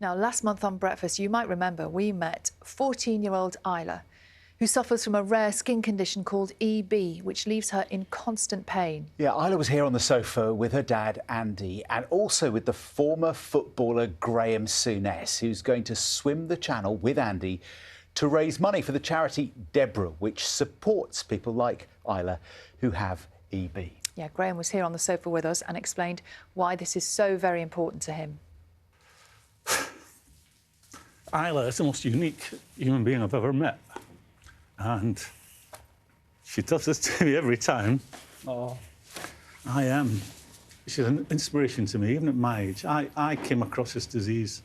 Now, last month on Breakfast, you might remember we met 14-year-old Isla, who suffers from a rare skin condition called EB, which leaves her in constant pain. Yeah, Isla was here on the sofa with her dad, Andy, and also with the former footballer Graeme Souness, who's going to swim the channel with Andy to raise money for the charity DEBRA, which supports people like Isla who have EB. Yeah, Graeme was here on the sofa with us and explained why this is so very important to him. Isla is the most unique human being I've ever met. And she does this to me every time. Oh. She's an inspiration to me, even at my age. I came across this disease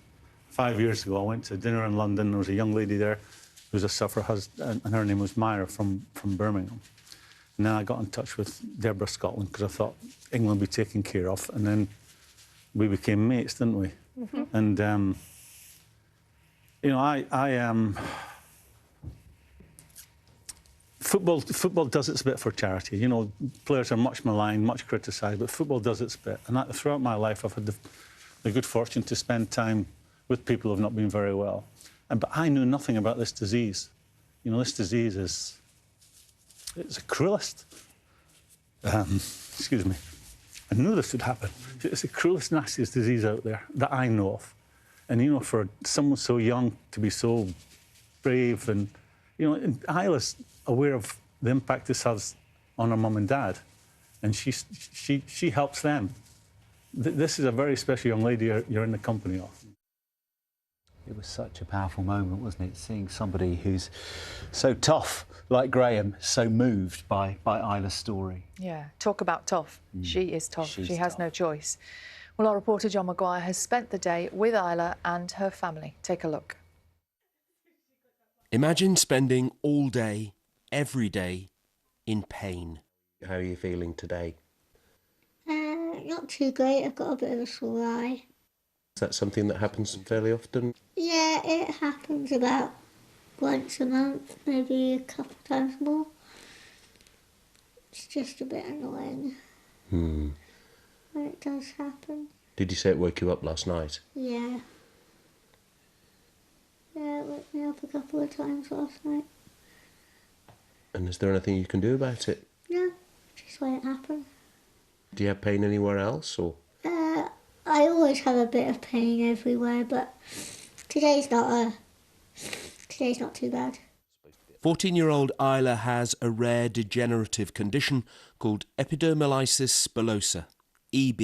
5 years ago. I went to dinner in London. There was a young lady there who was a sufferer, and her name was Maguire from Birmingham. And then I got in touch with DEBRA Scotland because I thought England would be taken care of. And then we became mates, didn't we? Mm-hmm. And, you know, Football does its bit for charity. You know, players are much maligned, much criticised, but football does its bit. And throughout my life, I've had the good fortune to spend time with people who have not been very well. But I knew nothing about this disease. You know, this disease it's the cruelest. Excuse me. I knew this would happen. It's the cruelest, nastiest disease out there that I know of. And, you know, for someone so young to be so brave and, you know, and Isla's aware of the impact this has on her mum and dad, and she helps them. This is a very special young lady you're in the company of. It was such a powerful moment, wasn't it? Seeing somebody who's so tough, like Graeme, so moved by Isla's story. Yeah, talk about tough. She is tough. She has no choice. Well, our reporter John Maguire has spent the day with Isla and her family. Take a look. Imagine spending all day, every day, in pain. How are you feeling today? Not too great. I've got a bit of a sore eye. Is that something that happens fairly often? Yeah, it happens about once a month, maybe a couple of times more. It's just a bit annoying. When it does happen. Did you say it woke you up last night? Yeah. Yeah, it woke me up a couple of times last night. And is there anything you can do about it? No, just let it happen. Do you have pain anywhere else, or? I always have a bit of pain everywhere, but today's not too bad. 14-year-old Isla has a rare degenerative condition called epidermolysis bullosa, EB.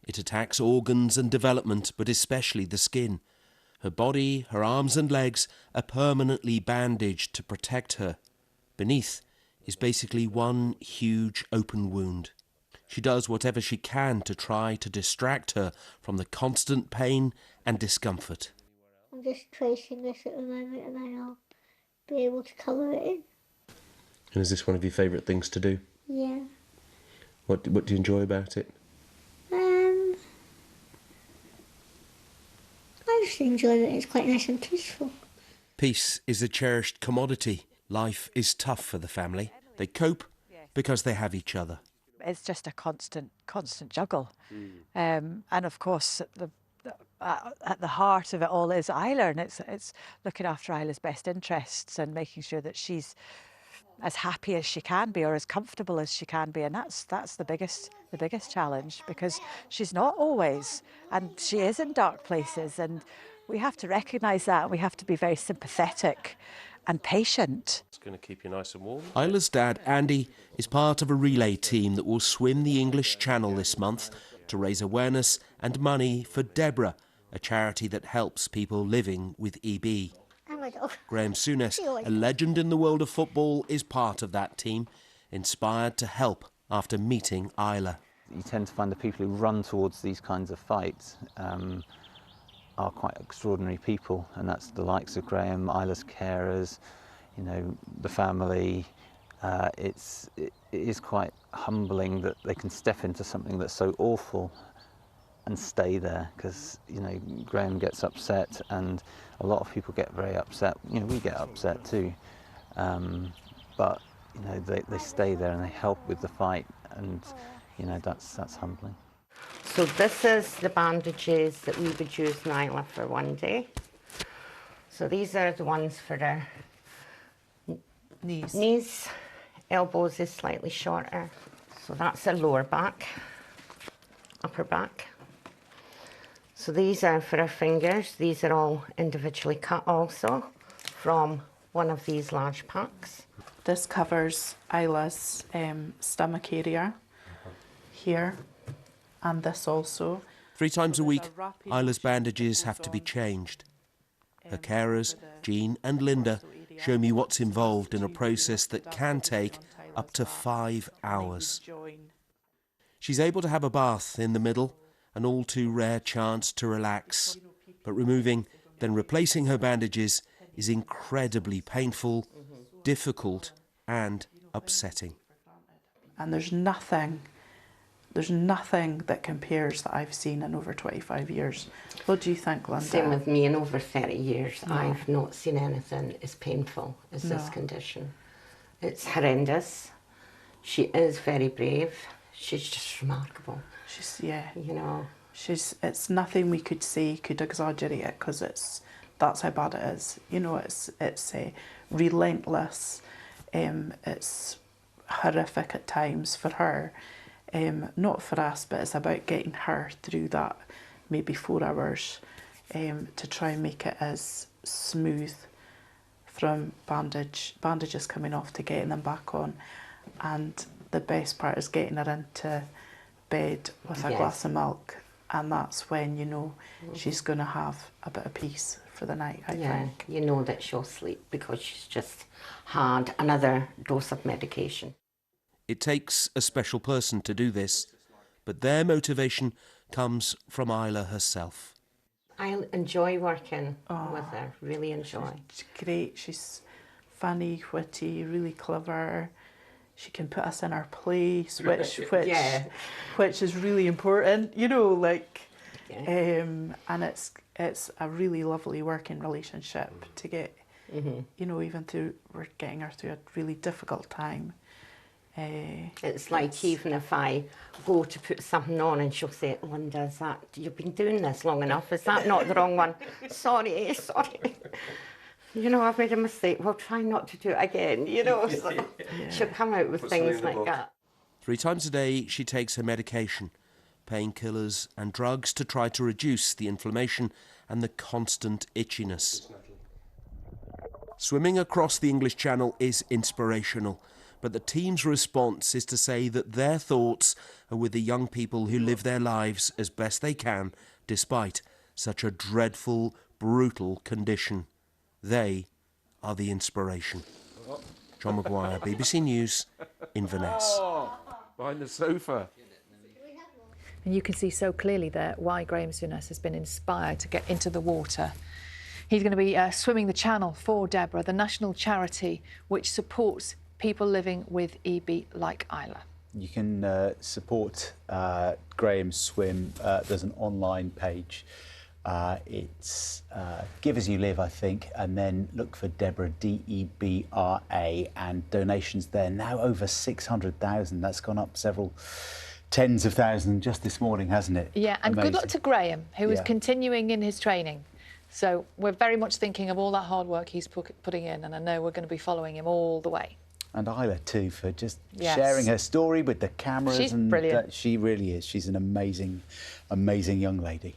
It attacks organs and development, but especially the skin. Her body, her arms and legs are permanently bandaged to protect her. Beneath is basically one huge open wound. She does whatever she can to try to distract her from the constant pain and discomfort. I'm just tracing this at the moment and then I'll be able to colour it in. And is this one of your favourite things to do? Yeah. What do you enjoy about it? I just enjoy that it's quite nice and peaceful. Peace is a cherished commodity. Life is tough for the family. They cope because they have each other. It's just a constant juggle. And of course, at the heart of it all is Isla, and it's looking after Isla's best interests and making sure that she's as happy as she can be or as comfortable as she can be, and that's the biggest challenge, because she's not always, and she is in dark places, and we have to recognise that. We have to be very sympathetic and patient. It's going to keep you nice and warm. Isla's dad, Andy, is part of a relay team that will swim the English Channel this month to raise awareness and money for DEBRA, a charity that helps people living with EB. Graeme Souness, a legend in the world of football, is part of that team, inspired to help after meeting Isla. You tend to find the people who run towards these kinds of fights are quite extraordinary people, and that's the likes of Graeme, Isla's carers, you know, the family. It is quite humbling that they can step into something that's so awful and stay there, because, you know, Graeme gets upset and a lot of people get very upset. You know, we get upset too, but, you know, they stay there and they help with the fight, and, you know, that's humbling. So this is the bandages that we would use in Isla for one day. So these are the ones for her knees. Elbows is slightly shorter. So that's her lower back, upper back. So these are for her fingers. These are all individually cut also from one of these large packs. This covers Isla's stomach area here, and this also. 3 times a week, Isla's bandages have to be changed. Her carers, Jean and Linda, show me what's involved in a process that can take up to 5 hours. She's able to have a bath in the middle, an all too rare chance to relax. But removing, then replacing her bandages is incredibly painful, difficult and upsetting. And there's nothing that compares that I've seen in over 25 years. What do you think, Linda? Same with me, in over 30 years, I've not seen anything as painful as this condition. It's horrendous. She is very brave. She's just remarkable. She's, you know. It's nothing we could say could exaggerate it, because that's how bad it is. You know, it's relentless. It's horrific at times for her. Not for us, but it's about getting her through that maybe 4 hours to try and make it as smooth from bandages coming off to getting them back on. And the best part is getting her into bed with a glass of milk, and that's when you know she's going to have a bit of peace for the night, I think. You know that she'll sleep because she's just had another dose of medication. It takes a special person to do this, but their motivation comes from Isla herself. I enjoy working with her, really enjoy. She's great, she's funny, witty, really clever. She can put us in our place, which is really important, you know, like, and it's a really lovely working relationship to get, you know, even through, we're getting her through a really difficult time. It's like even if I go to put something on and she'll say, Linda, is that, you've been doing this long enough, is that not the wrong one? Sorry. You know, I've made a mistake, well, try not to do it again, you know. So she'll come out with things like that. 3 times a day she takes her medication, painkillers and drugs to try to reduce the inflammation and the constant itchiness. Swimming across the English Channel is inspirational, but the team's response is to say that their thoughts are with the young people who live their lives as best they can, despite such a dreadful, brutal condition. They are the inspiration. John Maguire, BBC News, Inverness. Behind the sofa. And you can see so clearly there why Graeme Souness has been inspired to get into the water. He's going to be swimming the channel for DEBRA, the national charity which supports people living with EB like Isla. You can support Graeme's swim. There's an online page. It's Give As You Live, I think, and then look for DEBRA, DEBRA, and donations there. Now over 600,000. That's gone up several tens of thousands just this morning, hasn't it? Yeah, and Amazing. good luck to Graeme, who is continuing in his training. So we're very much thinking of all that hard work he's putting in, and I know we're going to be following him all the way. And Isla too, for just sharing her story with the cameras. She's and brilliant. She really is. She's an amazing, amazing young lady.